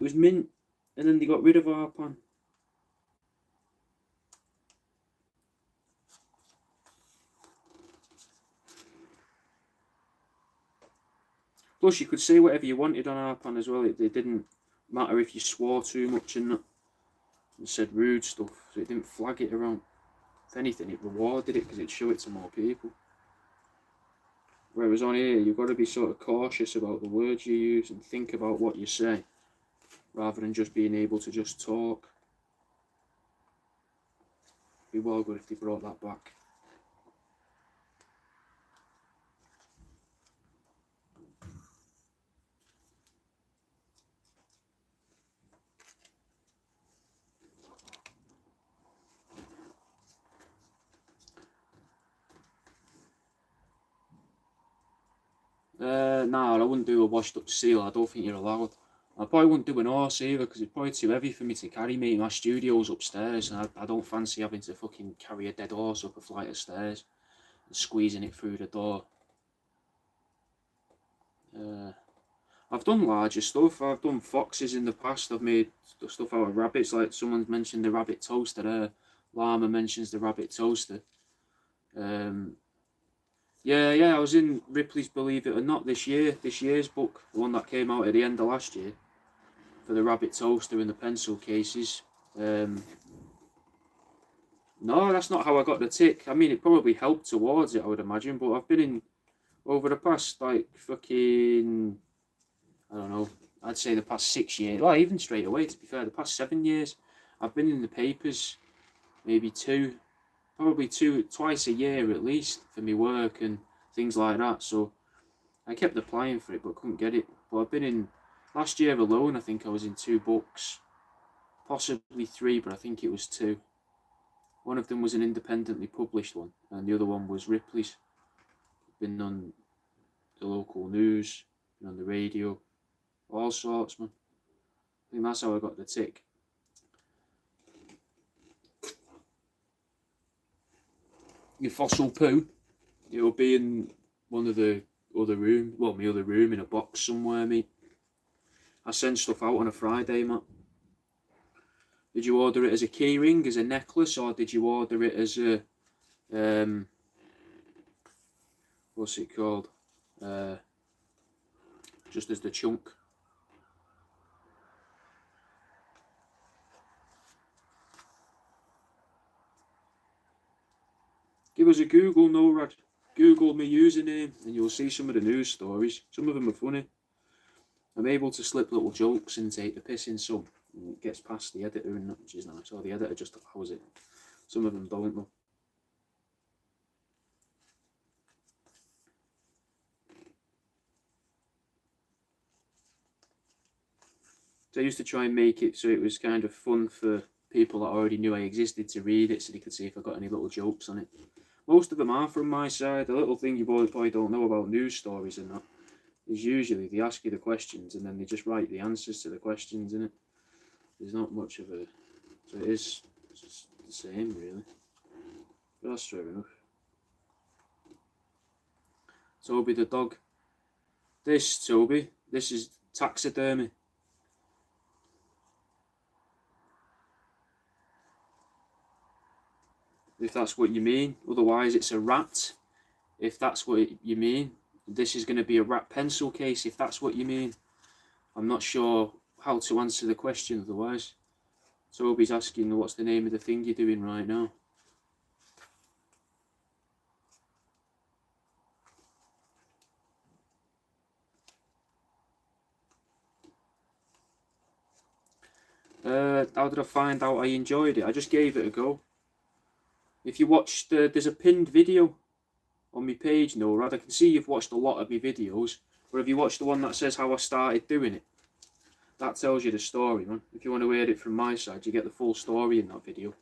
It was mint, and then they got rid of Harpan. Plus, you could say whatever you wanted on Harpan as well. It didn't matter if you swore too much and said rude stuff, so it didn't flag it around. If anything, it rewarded it because it showed it to more people. Whereas on here, you've got to be sort of cautious about the words you use and think about what you say, rather than just being able to just talk. It'd be well good if they brought that back. No, I wouldn't do a washed up seal. I don't think you're allowed. I probably wouldn't do an horse either because it's probably too heavy for me to carry, mate. My studio's upstairs and I don't fancy having to fucking carry a dead horse up a flight of stairs and squeezing it through the door. I've done larger stuff. I've done foxes in the past. I've made stuff out of rabbits, like someone's mentioned the rabbit toaster there. Llama mentions the rabbit toaster. Yeah, I was in Ripley's Believe It or Not this year's book, the one that came out at the end of last year, for the rabbit toaster and the pencil cases. No, that's not how I got the tick. I mean, it probably helped towards it, I would imagine, but I've been in, over the past, like, fucking, I don't know, I'd say the past 6 years, well, even straight away, to be fair, the past 7 years, I've been in the papers, maybe twice a year at least for my work and things like that. So I kept applying for it but couldn't get it. But I've been in, last year alone, I think I was in 2 books, possibly 3, but I think it was 2. One of them was an independently published one and the other one was Ripley's. Been on the local news, been on the radio, all sorts, man. I think that's how I got the tick. Your fossil poo, it'll be in one of the other room, well, my other room in a box somewhere, mate. I send stuff out on a Friday, Matt. Did you order it as a key ring, as a necklace, or did you order it as a, what's it called? Just as the chunk? Give us a Google, NORAD. Google my username and you'll see some of the news stories. Some of them are funny. I'm able to slip little jokes and take the piss in some. And it gets past the editor, and which is nice. Or the editor just allows it. Some of them don't, though. So I used to try and make it so it was kind of fun for people that already knew I existed to read it, so they could see if I got any little jokes on it. Most of them are from my side. The little thing you probably don't know about news stories and that is usually they ask you the questions and then they just write the answers to the questions in it. There's not much of a... So it is just the same, really. But that's fair enough. Toby the dog. Toby, this is taxidermy. If that's what you mean. Otherwise, it's a rat. If that's what you mean. This is going to be a rat pencil case, if that's what you mean. I'm not sure how to answer the question otherwise. Toby's asking what's the name of the thing you're doing right now. How did I find out I enjoyed it? I just gave it a go. If you watched, there's a pinned video on my page, NORAD. I can see you've watched a lot of my videos, but have you watched the one that says how I started doing it? That tells you the story, man. If you want to hear it from my side, you get the full story in that video.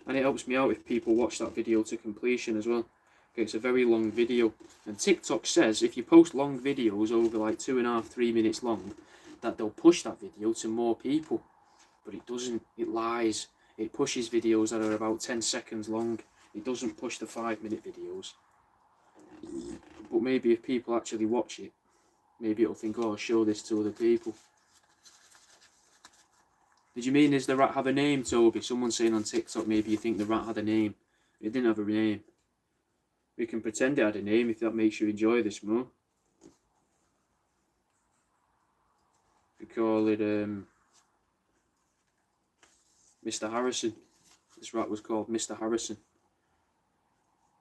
And it helps me out if people watch that video to completion as well. Okay, it's a very long video. And TikTok says if you post long videos over like 2.5, 3 minutes long, that they'll push that video to more people. But it doesn't. It lies. It pushes videos that are about 10 seconds long. It doesn't push the 5-minute videos. But maybe if people actually watch it, maybe it'll think, oh, I'll show this to other people. Did you mean, does the rat have a name, Toby? Someone's saying on TikTok maybe you think the rat had a name. It didn't have a name. We can pretend it had a name if that makes you enjoy this more. We call it Mr. Harrison. This rat was called Mr. Harrison,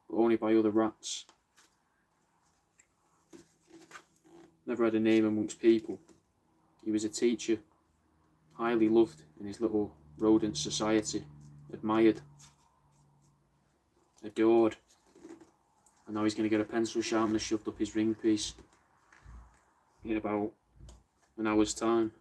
but only by other rats. Never had a name amongst people. He was a teacher, highly loved in his little rodent society, admired, adored, and now he's going to get a pencil sharpener shoved up his ring piece in about an hour's time.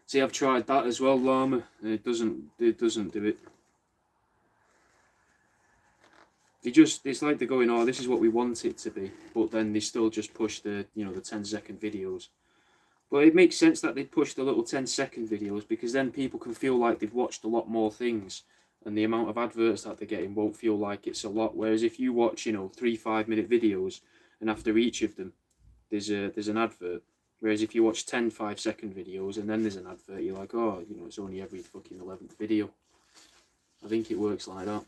See, I've tried that as well, llama, and it doesn't do it. It's like they're going, oh, this is what we want it to be, but then they still just push the, the 10-second videos. But it makes sense that they'd push the little 10-second videos, because then people can feel like they've watched a lot more things, and the amount of adverts that they're getting won't feel like it's a lot. Whereas if you watch, 3 5-minute videos, and after each of them there's an advert. Whereas if you watch 10 5-second videos and then there's an advert, you're like, oh, it's only every fucking 11th video. I think it works like that.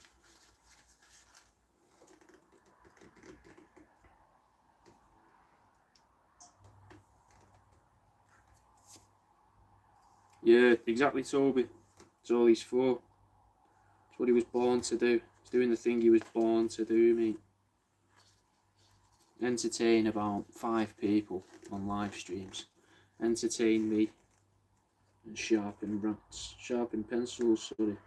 Yeah, exactly, Toby. That's all he's for. That's what he was born to do. He's doing the thing he was born to do, mate. Entertain about 5 people on live streams. Entertain me. And sharpen rats. Sharpen pencils, sorry.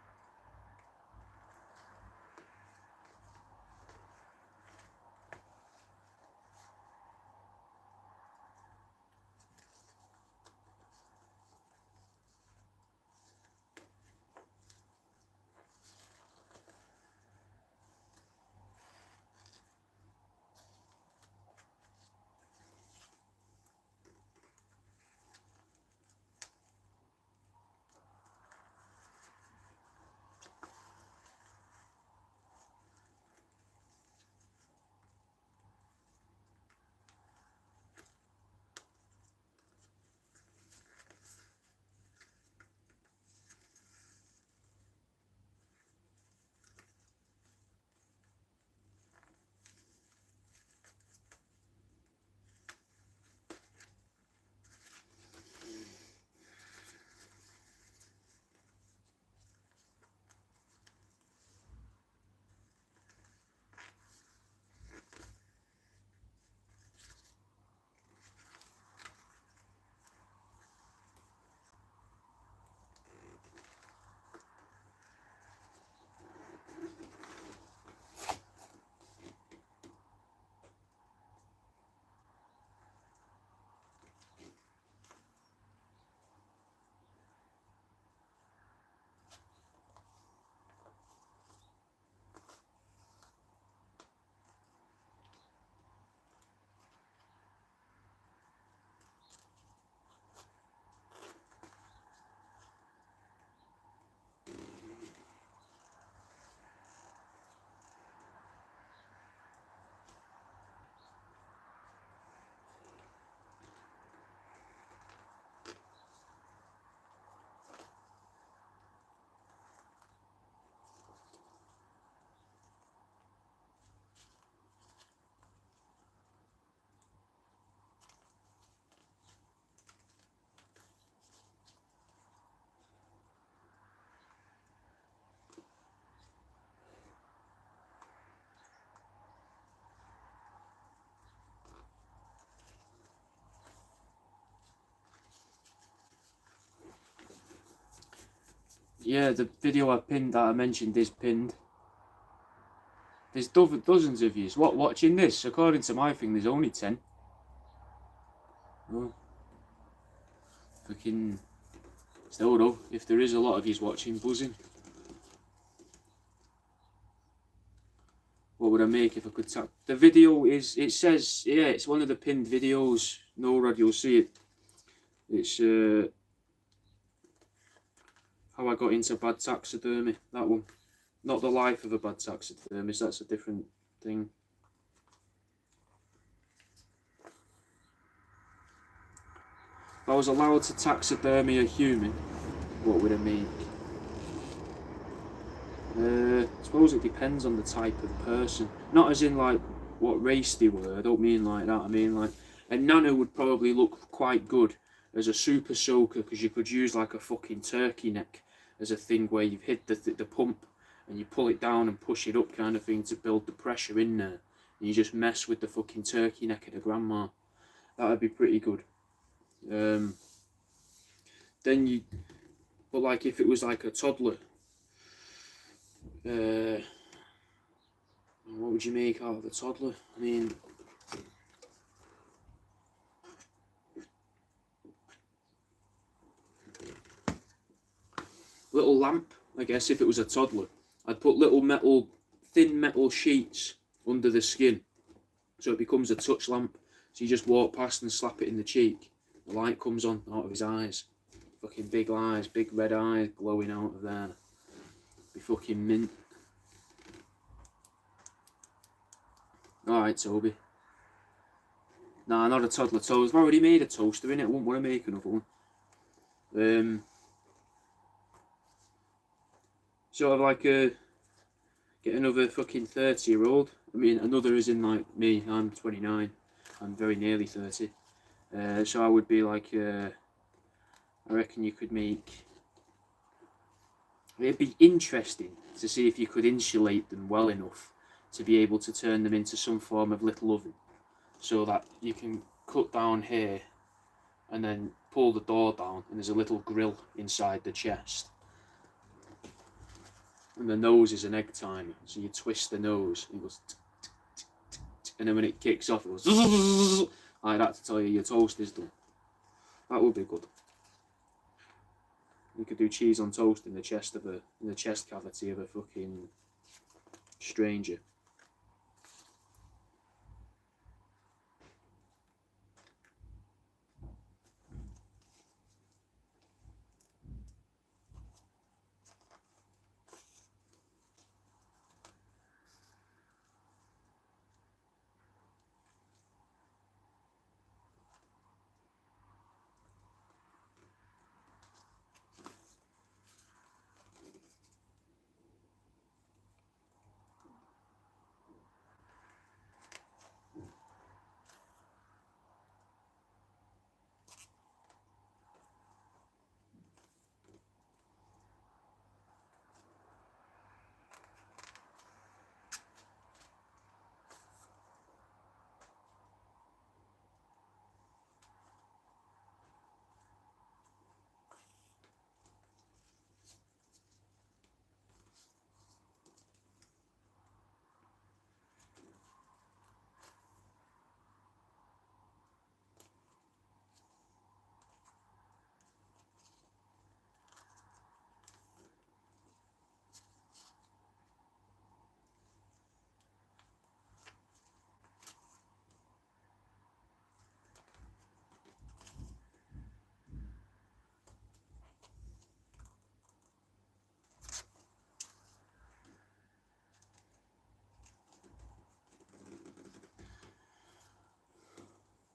Yeah, the video I pinned that I mentioned is pinned. There's dozens of yous. What, watching this? According to my thing, there's only 10. Oh. Fucking, still though, if there is a lot of yous watching, buzzing. What would I make if I could tap? The video is, it says, yeah, it's one of the pinned videos. No, Rod, you'll see it. It's how I got into bad taxidermy, that one. Not the life of a bad taxidermist, that's a different thing. If I was allowed to taxidermy a human, what would I make? I suppose it depends on the type of person. Not as in like what race they were, I don't mean like that. I mean like a nano would probably look quite good as a super soaker, because you could use like a fucking turkey neck as a thing where you've hit the pump and you pull it down and push it up kind of thing to build the pressure in there. And you just mess with the fucking turkey neck of the grandma. That would be pretty good. Then you, but like if it was like a toddler, what would you make out of the toddler? I mean, little lamp, I guess, if it was a toddler. I'd put little thin metal sheets under the skin, so it becomes a touch lamp. So you just walk past and slap it in the cheek. The light comes on out of his eyes. Fucking big eyes, big red eyes glowing out of there. Be fucking mint. Alright, Toby. Nah, not a toddler toast. I've already made a toaster in it. I wouldn't want to make another one. Sort of like get another fucking 30-year-old. I mean, another is in like me. I'm 29. I'm very nearly 30. So I would be like, I reckon you could make. It'd be interesting to see if you could insulate them well enough to be able to turn them into some form of little oven, so that you can cut down here and then pull the door down and there's a little grill inside the chest. And the nose is an egg timer, so you twist the nose and it goes and then when it kicks off it goes like that to tell you your toast is done. That would be good. You could do cheese on toast in the chest cavity of a fucking stranger.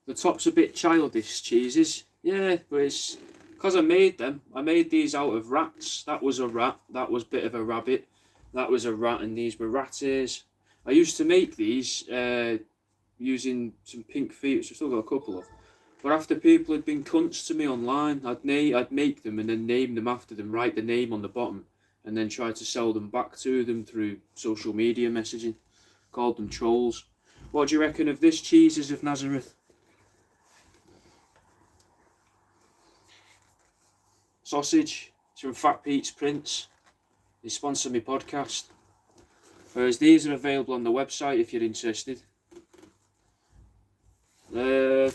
The top's a bit childish, cheeses. Yeah, but it's because I made them. I made these out of rats. That was a rat. That was a bit of a rabbit. That was a rat, and these were rat ears. I used to make these using some pink feet, which I've still got a couple of. But after people had been cunts to me online, I'd make them and then name them after them, write the name on the bottom, and then try to sell them back to them through social media messaging. Called them trolls. What do you reckon of this, Cheeses of Nazareth? Sausage. It's from Fat Pete's Prince. They sponsor my podcast. Whereas these are available on the website if you're interested. I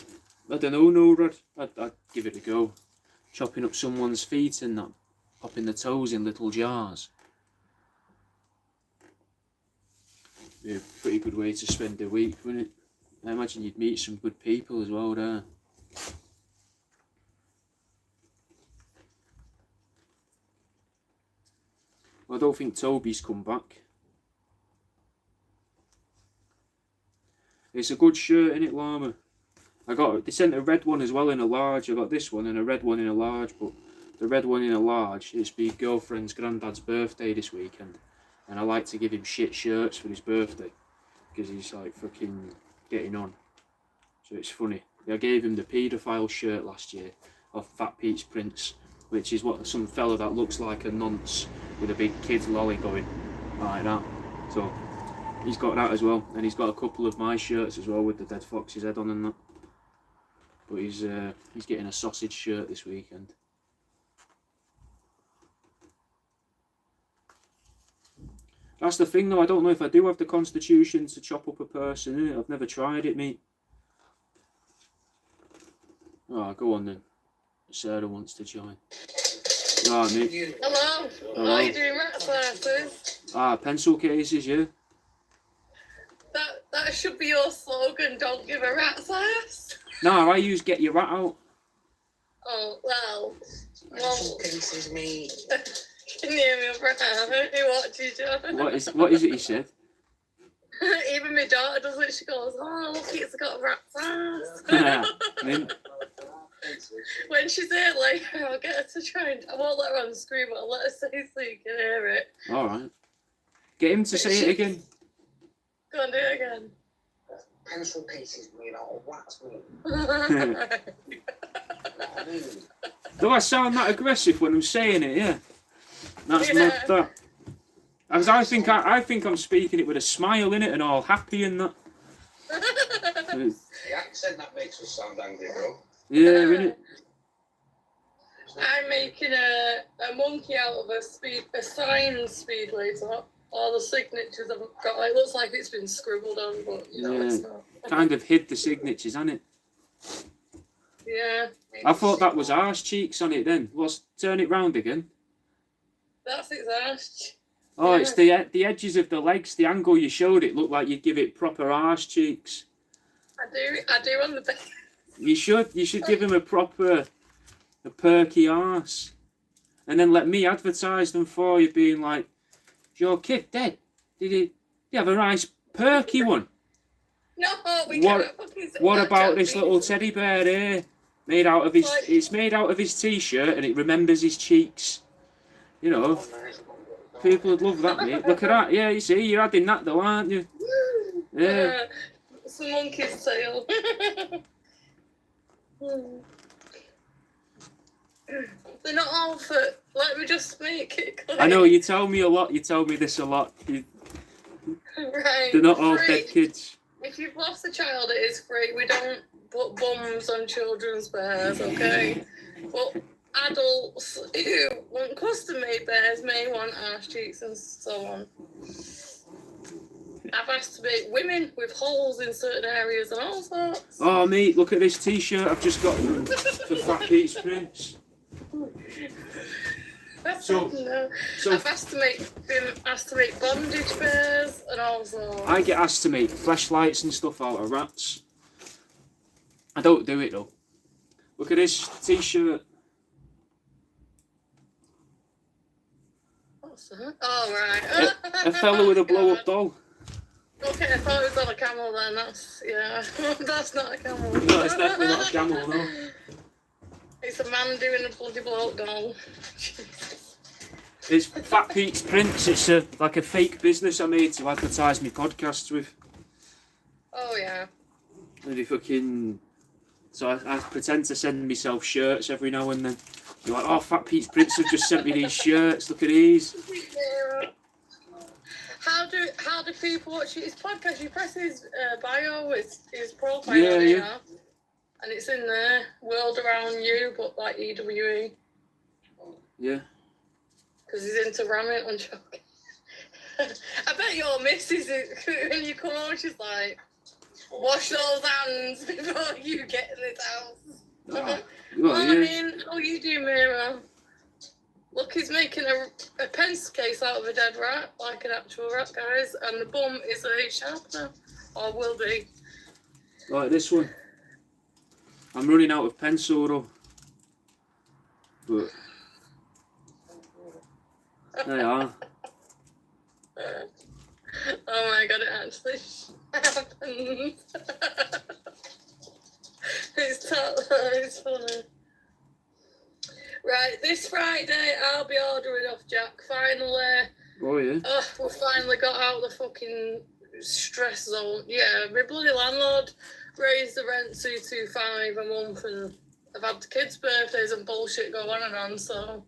don't know, no, Rod. I'd give it a go. chopping up someone's feet and that, popping the toes in little jars. Be a pretty good way to spend the week, wouldn't it? I imagine you'd meet some good people as well there. Well, I don't think Toby's come back. It's a good shirt, innit, Llama? They sent a red one as well in a large. I got this one and a red one in a large, but the red one in a large, it's my girlfriend's granddad's birthday this weekend. And I like to give him shit shirts for his birthday, because he's like fucking getting on. So it's funny. I gave him the paedophile shirt last year off Fat Pete's Prince, which is what some fella that looks like a nonce with a big kid's lolly going like that. So he's got that as well, and he's got a couple of my shirts as well with the dead fox's head on and that. But he's getting a sausage shirt this weekend. That's the thing though, I don't know if I do have the constitution to chop up a person, innit? I've never tried it, mate. Oh, go on then. Sarah wants to join. Ah, mate. Hello. Hello. How are you doing, rat slices? Pencil cases, yeah. That should be your slogan, don't give a rat's ass. No, I use get your rat out. Oh, well. Pencil cases, mate. Can you hear me over here? He watches you. What is it he said? Even my daughter does it. She goes, oh, look, it's got a rat's ass. When she's here, like, I'll get her to try and... I won't let her on the screen, but I'll let her say so you can hear it. Alright. Get him to say it again. Go on, do it again. Pencil cases, mate, all rats, mate. Do I sound that aggressive when I'm saying it? Yeah. That's mad, that. As I think I'm speaking it with a smile in it and all happy and that. The accent that makes us sound angry, bro. Yeah, innit? I'm making a monkey out of a signed speedway top. All the signatures I've got, it looks like it's been scribbled on, but you know, it's not. Kind of hid the signatures, hasn't it? Yeah. I thought that was arse cheeks on it then. Turn it round again. That's its arse. Oh, yeah. It's the edges of the legs, the angle you showed it looked like you'd give it proper arse cheeks. I do on the bed. You should give him a perky arse. And then let me advertise them for you, being like, is your kid dead? Did he have a nice perky one? No, we can't fucking say What that, about this little teddy bear here? It's made out of his t-shirt and it remembers his cheeks. You know, people would love that, mate. Look at that. Yeah, you see, you're adding that though, aren't you? Yeah. It's a monkey's tail. They're not all for... Let me just make it clear. I know, you tell me a lot. You tell me this a lot. Right. They're not all dead kids. If you've lost a child, it is free. We don't put bums on children's bears, okay? But adults who want custom-made bears may want arse cheeks and so on. I've asked to make women with holes in certain areas and all sorts. Oh, mate, look at this t-shirt I've just got for Fat Pete's Prince. I've been asked to make bondage bears and all sorts. I get asked to make fleshlights and stuff out of rats. I don't do it though. Look at this t-shirt. What's that? Oh, right. A fella with a blow-up doll. Okay, I thought it was on a camel then. That's not a camel. No, it's definitely not a camel, no. It's a man doing a bloody blow-up doll. It's Fat Pete's Prince. It's like a fake business I made to advertise my podcasts with. Oh, yeah. And they fucking... So I pretend to send myself shirts every now and then. You're like, oh, Fat Pete's Prince have just sent me these shirts. Look at these. Yeah. How do people watch his podcast? You press his bio, his profile, yeah. And it's in there, World Around You, but like EWE. Yeah. Because he's into ramming and joking. I bet your missus, when you come home, she's like, wash those hands before you get in this house. Well, I mean, Oh, you do, Mira. Look, he's making a pencil case out of a dead rat, like an actual rat, guys. And the bum is a sharpener, or will be. Like this one. I'm running out of pencil though. But there you are. Oh my god, it actually happened. It's funny. Right, this Friday I'll be ordering off Jack, finally. Oh yeah. Oh, we finally got out of the fucking stress zone. Yeah, my bloody landlord raised the rent 225 a month, and I've had the kids' birthdays and bullshit go on and on, so...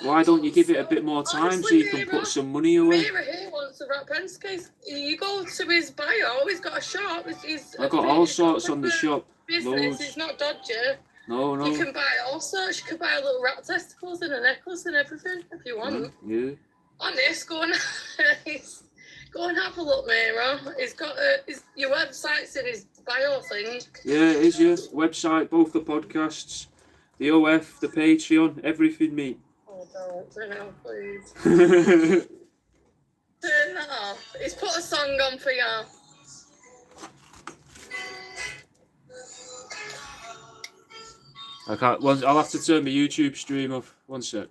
Why don't you give it a bit more time Honestly, so you can Mira, put some money away? Mira here wants a Rat Pencilcase. You go to his bio, he's got a shop. I got all sorts on the shop. Business, Loads. it's not dodgy. No, no. You can buy all sorts. You can buy little rat testicles and a necklace and everything if you want. Yeah. Honest, go and have a look, Mira. He's got your website's in his bio thing. Yeah, it is, yeah. Website, both the podcasts, the OF, the Patreon, everything, mate. Oh, don't turn it off, please. I Turn that off. He's put a song on for you. can't. I'll have to turn my YouTube stream off. One sec.